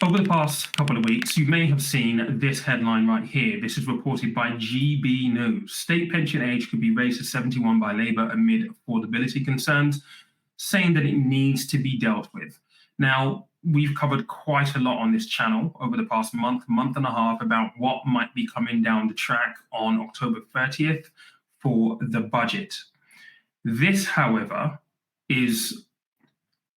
Over the past couple of weeks, you may have seen this headline right here. This is reported by GB News. State pension age could be raised to 71 by Labour amid affordability concerns, saying that it needs to be dealt with. Now, we've covered quite a lot on this channel over the past month and a half about what might be coming down the track on October 30th for the budget. This, however,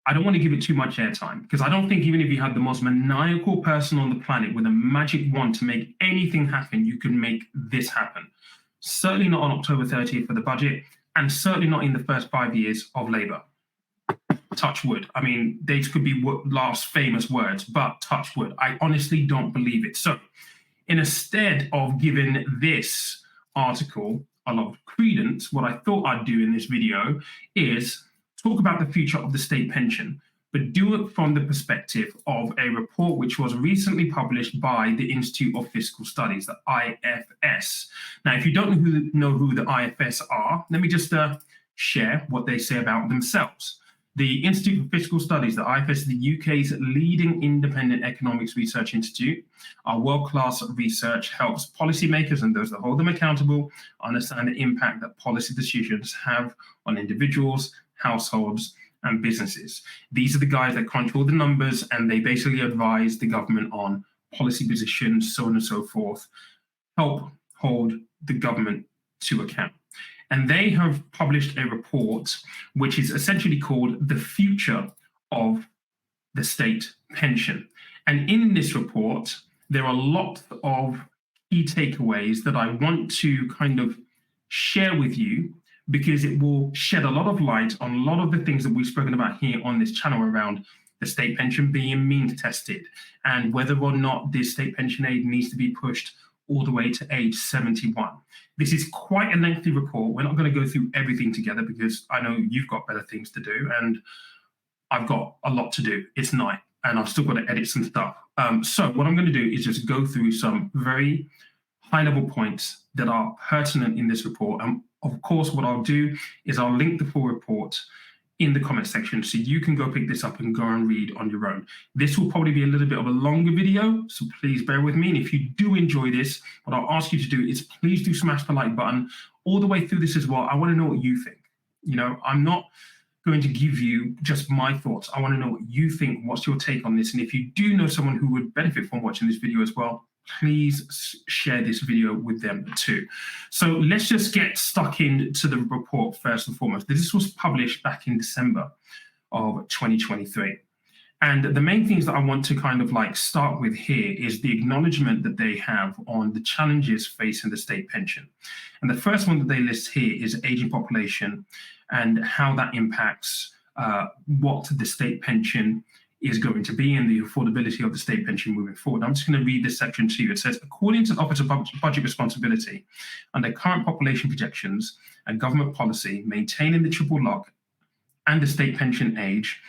I don't want to give it too much airtime because I don't think even if you had the most maniacal person on the planet with a magic wand to make anything happen, you can make this happen. Certainly not on October 30th for the budget, and certainly not in the first 5 years of Labour. Touch wood. I mean, these could be last famous words, but touch wood. I honestly don't believe it. So instead of giving this article a lot of credence, what I thought I'd do in this video is talk about the future of the state pension, but do it from the perspective of a report which was recently published by the Institute of Fiscal Studies, the IFS. Now, if you don't know who the IFS are, let me just share what they say about themselves. The Institute of Fiscal Studies, the IFS, the UK's leading independent economics research institute. Our world-class research helps policymakers and those that hold them accountable understand the impact that policy decisions have on individuals, households, and businesses. These are the guys that crunch all the numbers, and they basically advise the government on policy positions, so on and so forth, help hold the government to account. And they have published a report which is essentially called The Future of the State Pension. And in this report, there are lots of key takeaways that I want to kind of share with you, because it will shed a lot of light on a lot of the things that we've spoken about here on this channel around the state pension being means tested and whether or not this state pension age needs to be pushed all the way to age 71. This is quite a lengthy report. We're not going to go through everything together because I know you've got better things to do and I've got a lot to do. It's night and I've still got to edit some stuff. So what I'm going to do is just go through some very high-level points that are pertinent in this report. And of course, what I'll do is I'll link the full report in the comment section so you can go pick this up and go and read on your own. This will probably be a little bit of a longer video, so please bear with me. And if you do enjoy this, what I'll ask you to do is please do smash the like button all the way through this as well. I want to know what you think. You know, I'm not going to give you just my thoughts. I want to know what you think. What's your take on this? And if you do know someone who would benefit from watching this video as well, please share this video with them too. So let's just get stuck into the report first and foremost. This was published back in December of 2023. And the main things that I want to kind of like start with here is the acknowledgement that they have on the challenges facing the state pension. And the first one that they list here is aging population and how that impacts what the state pension is going to be and the affordability of the state pension moving forward. I'm just going to read this section to you. It says, according to the Office of Budget Responsibility, under current population projections and government policy, maintaining the triple lock and the state pension age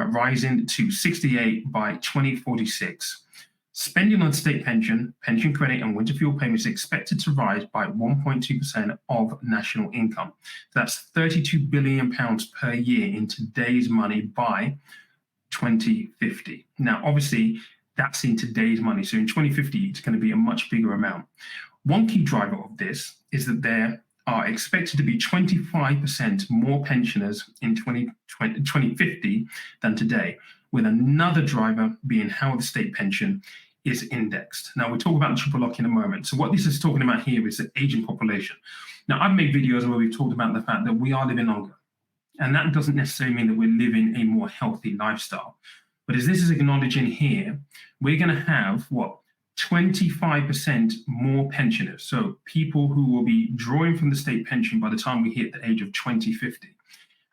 rising to 68 by 2046, spending on state pension, pension credit, and winter fuel payments is expected to rise by 1.2% of national income. That's £32 billion per year in today's money by 2050. Now, obviously, that's in today's money. So in 2050, it's going to be a much bigger amount. One key driver of this is that there are expected to be 25% more pensioners in 2050 than today, with another driver being how the state pension is indexed. Now, we'll talk about the triple lock in a moment. So what this is talking about here is the aging population. Now, I've made videos where we've talked about the fact that we are living longer. And that doesn't necessarily mean that we're living a more healthy lifestyle. But as this is acknowledging here, we're going to have, 25% more pensioners. So people who will be drawing from the state pension by the time we hit the age of 2050.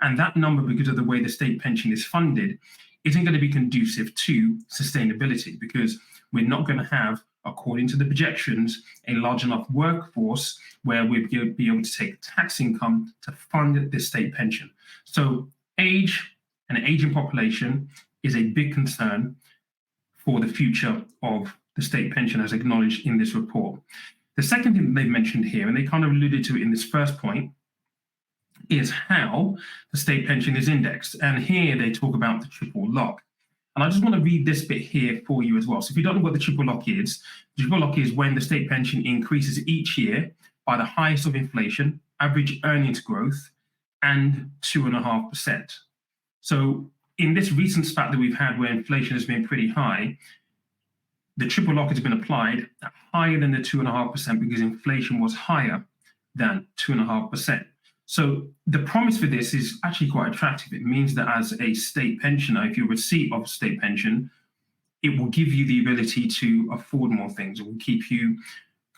And that number, because of the way the state pension is funded, isn't going to be conducive to sustainability because we're not going to have, according to the projections, a large enough workforce where we'd be able to take tax income to fund this state pension. So age and aging population is a big concern for the future of the state pension as acknowledged in this report. The second thing that they've mentioned here, and they kind of alluded to it in this first point, is how the state pension is indexed. And here they talk about the triple lock. And I just want to read this bit here for you as well. So if you don't know what the triple lock is, the triple lock is when the state pension increases each year by the highest of inflation, average earnings growth, and 2.5%. So in this recent spat that we've had where inflation has been pretty high, the triple lock has been applied at higher than the 2.5% because inflation was higher than 2.5%. So the promise for this is actually quite attractive. It means that as a state pensioner, if you receive of state pension, it will give you the ability to afford more things. It will keep you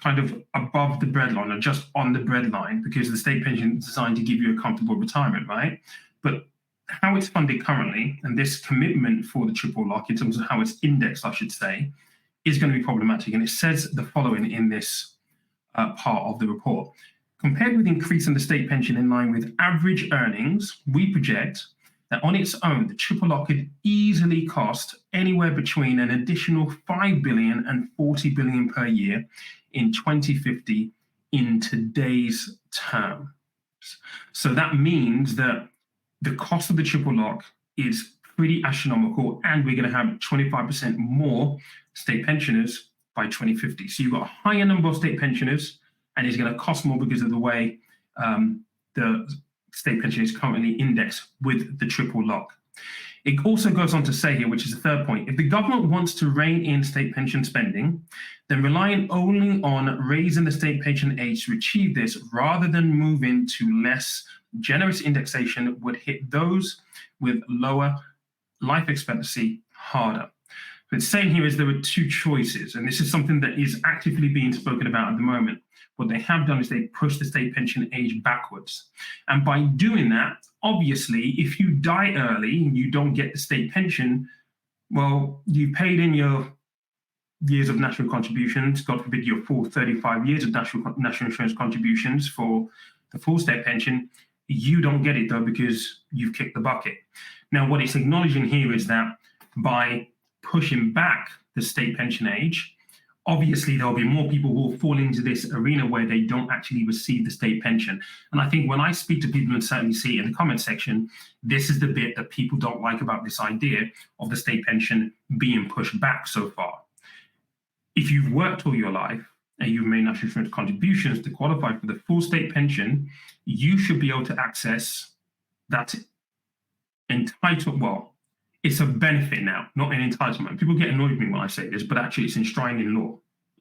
kind of above the breadline or just on the breadline, because the state pension is designed to give you a comfortable retirement, right? But how it's funded currently, and this commitment for the triple lock in terms of how it's indexed, I should say, is going to be problematic. And it says the following in this part of the report. Compared with increasing the state pension in line with average earnings, we project that on its own, the triple lock could easily cost anywhere between an additional 5 billion and 40 billion per year in 2050 in today's terms. So that means that the cost of the triple lock is pretty astronomical, and we're going to have 25% more state pensioners by 2050. So you've got a higher number of state pensioners, and it's going to cost more because of the way the state pension is currently indexed with the triple lock. It also goes on to say here, which is the third point, if the government wants to rein in state pension spending, then relying only on raising the state pension age to achieve this rather than moving to less generous indexation would hit those with lower life expectancy harder. What it's saying here is there are two choices, and this is something that is actively being spoken about at the moment. What they have done is they push the state pension age backwards. And by doing that, obviously, if you die early and you don't get the state pension, well, you paid in your years of national contributions, God forbid your full 35 years of national insurance contributions for the full state pension, you don't get it though because you've kicked the bucket. Now, what it's acknowledging here is that by pushing back the state pension age, obviously there'll be more people who will fall into this arena where they don't actually receive the state pension. And I think when I speak to people and certainly see it in the comment section, this is the bit that people don't like about this idea of the state pension being pushed back so far. If you've worked all your life and you've made national insurance contributions to qualify for the full state pension, you should be able to access that entitlement. Well, it's a benefit now, not an entitlement. People get annoyed with me when I say this, but actually it's enshrined in law.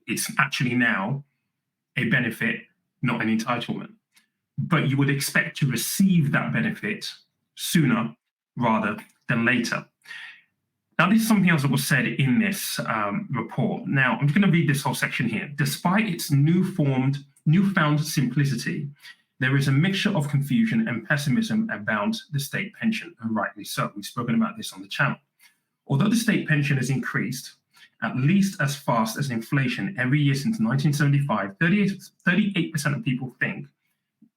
It's actually now a benefit, not an entitlement. But you would expect to receive that benefit sooner rather than later. Now, this is something else that was said in this report. Now, I'm just going to read this whole section here. Despite its newfound simplicity, there is a mixture of confusion and pessimism about the state pension, and rightly so. We've spoken about this on the channel. Although the state pension has increased at least as fast as inflation every year since 1975, 38% of people think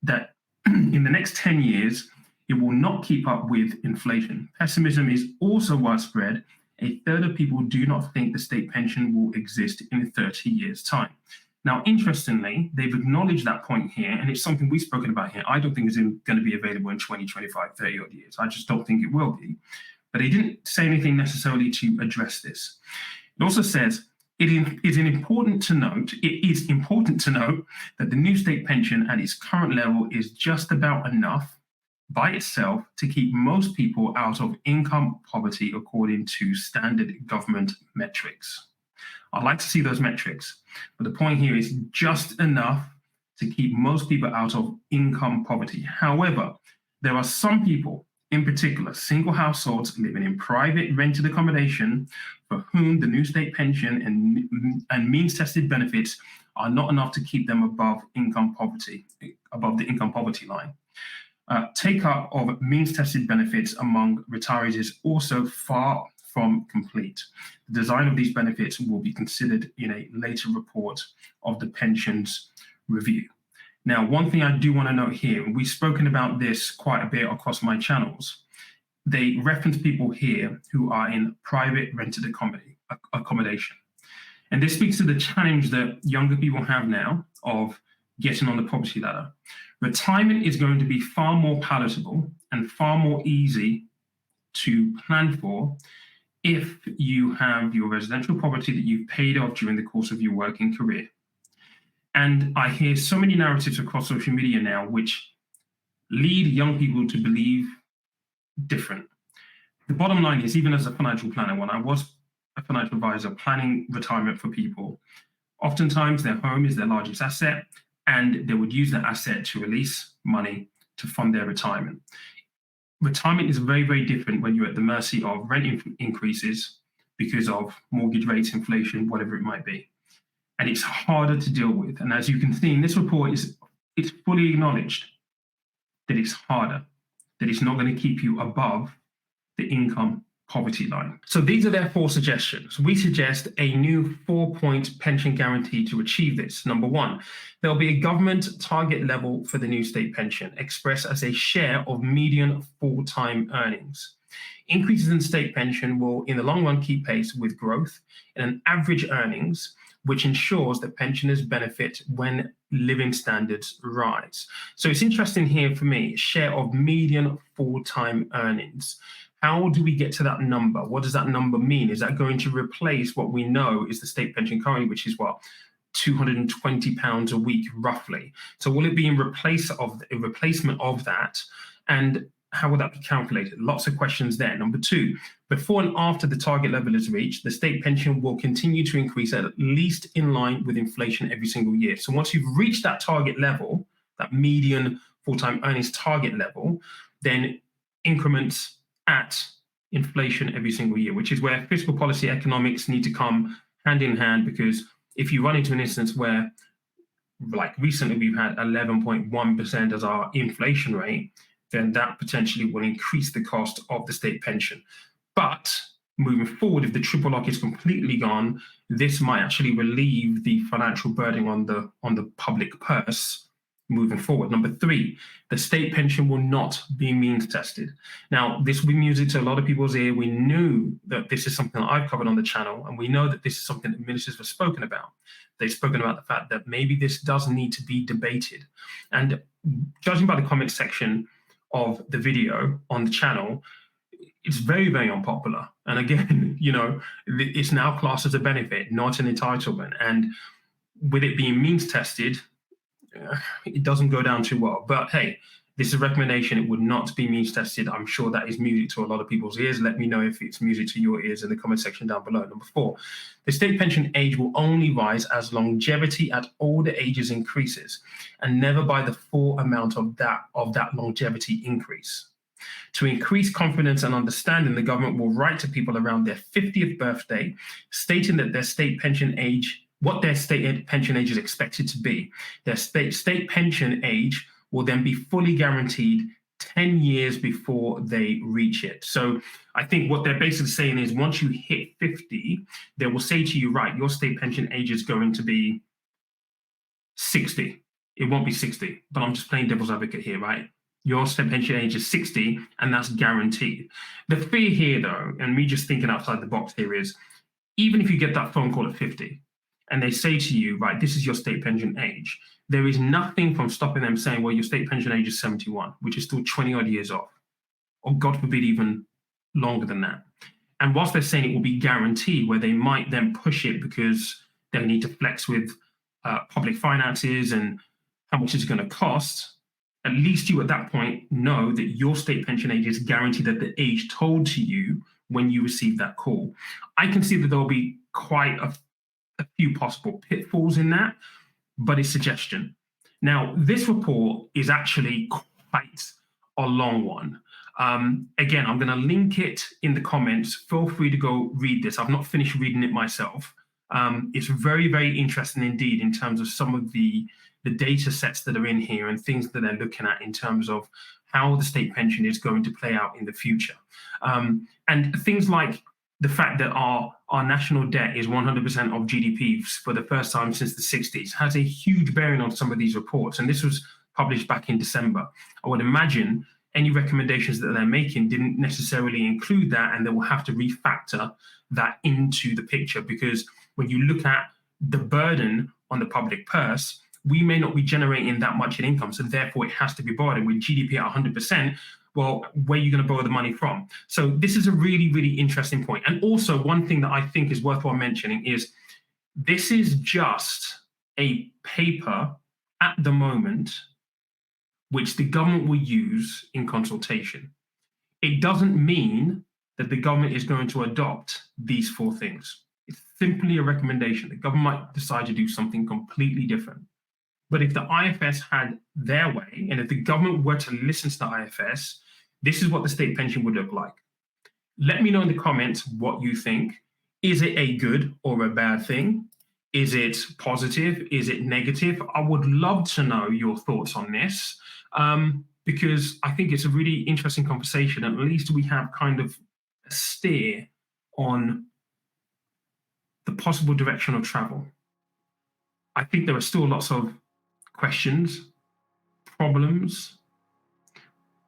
that in the next 10 years, it will not keep up with inflation. Pessimism is also widespread. A third of people do not think the state pension will exist in 30 years' time. Now, interestingly, they've acknowledged that point here, and it's something we've spoken about here. I don't think it's going to be available in 20, 25, 30 odd years. I just don't think it will be. But they didn't say anything necessarily to address this. It also says it is important to note that the new state pension at its current level is just about enough by itself to keep most people out of income poverty according to standard government metrics. I'd like to see those metrics, but the point here is just enough to keep most people out of income poverty. However, there are some people, in particular, single households living in private rented accommodation, for whom the new state pension and means-tested benefits are not enough to keep them above the income poverty line. Take-up of means-tested benefits among retirees is also far from complete. The design of these benefits will be considered in a later report of the pensions review. Now, one thing I do want to note here, and we've spoken about this quite a bit across my channels, they reference people here who are in private rented accommodation. And this speaks to the challenge that younger people have now of getting on the poverty ladder. Retirement is going to be far more palatable and far more easy to plan for if you have your residential property that you've paid off during the course of your working career. And I hear so many narratives across social media now which lead young people to believe different. The bottom line is, even as a financial planner, when I was a financial advisor planning retirement for people, oftentimes their home is their largest asset, and they would use that asset to release money to fund their retirement. Retirement is very, very different when you're at the mercy of rent increases because of mortgage rates, inflation, whatever it might be. And it's harder to deal with. And as you can see in this report, it's fully acknowledged that it's harder, that it's not going to keep you above the income poverty line. So these are their 4 suggestions. We suggest a new 4-point pension guarantee to achieve this. Number 1, there'll be a government target level for the new state pension, expressed as a share of median full-time earnings. Increases in state pension will, in the long run, keep pace with growth in an average earnings, which ensures that pensioners benefit when living standards rise. So it's interesting here for me, share of median full-time earnings. How do we get to that number? What does that number mean? Is that going to replace what we know is the state pension currently, which is what, £220 a week, roughly? So will it be in replacement of that? And how will that be calculated? Lots of questions there. Number 2, before and after the target level is reached, the state pension will continue to increase at least in line with inflation every single year. So once you've reached that target level, that median full-time earnings target level, then increments at inflation every single year, which is where fiscal policy economics need to come hand in hand, because if you run into an instance where, like recently, we've had 11.1% as our inflation rate, then that potentially will increase the cost of the state pension. But moving forward, if the triple lock is completely gone, this might actually relieve the financial burden on the public purse moving forward. Number 3, the state pension will not be means tested. Now, this will be music to a lot of people's ear. We knew that this is something that I've covered on the channel, and we know that this is something that ministers have spoken about. They've spoken about the fact that maybe this does need to be debated. And judging by the comment section of the video on the channel, it's very, very unpopular. And again, it's now classed as a benefit, not an entitlement. And with it being means tested, it doesn't go down too well. But hey, this is a recommendation. It would not be means tested. I'm sure that is music to a lot of people's ears. Let me know if it's music to your ears in the comment section down below. Number 4, the state pension age will only rise as longevity at older ages increases, and never by the full amount of that longevity increase. To increase confidence and understanding, the government will write to people around their 50th birthday, stating that their state pension age, what their state pension age is expected to be. Their state pension age will then be fully guaranteed 10 years before they reach it. So I think what they're basically saying is, once you hit 50, they will say to you, right, your state pension age is going to be 60. It won't be 60, but I'm just playing devil's advocate here, right? Your state pension age is 60, and that's guaranteed. The fear here, though, and me just thinking outside the box here, is even if you get that phone call at 50, and they say to you, right, this is your state pension age, there is nothing from stopping them saying, well, your state pension age is 71, which is still 20 odd years off, or God forbid, even longer than that. And whilst they're saying it will be guaranteed, where they might then push it because they need to flex with public finances and how much it's going to cost, at least you at that point know that your state pension age is guaranteed at the age told to you when you receive that call. I can see that there'll be quite a few possible pitfalls in that, but it's suggestion. Now, this report is actually quite a long one. Again, I'm going to link it in the comments. Feel free to go read this. I've not finished reading it myself. It's very, very interesting indeed in terms of some of the data sets that are in here and things that they're looking at in terms of how the state pension is going to play out in the future. And things like the fact that our national debt is 100% of GDP for the first time since the 60s has a huge bearing on some of these reports. And this was published back in December. I would imagine any recommendations that they're making didn't necessarily include that, and they will have to refactor that into the picture, because when you look at the burden on the public purse, we may not be generating that much in income, so therefore it has to be borrowed. And with GDP at 100%, well, where are you going to borrow the money from? So this is a really, really interesting point. And also one thing that I think is worthwhile mentioning is this is just a paper at the moment which the government will use in consultation. It doesn't mean that the government is going to adopt these 4 things. It's simply a recommendation. The government might decide to do something completely different. But if the IFS had their way, and if the government were to listen to the IFS, this is what the state pension would look like. Let me know in the comments what you think. Is it a good or a bad thing? Is it positive? Is it negative? I would love to know your thoughts on this, because I think it's a really interesting conversation. At least we have kind of a steer on the possible direction of travel. I think there are still lots of questions, problems,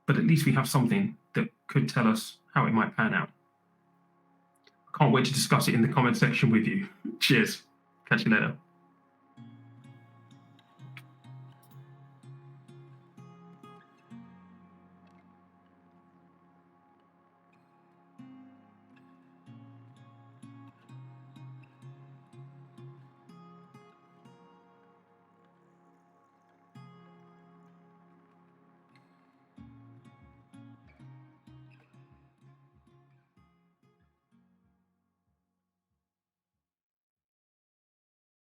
but at least we have something that could tell us how it might pan out. Can't wait to discuss it in the comment section with you. Cheers. Catch you later.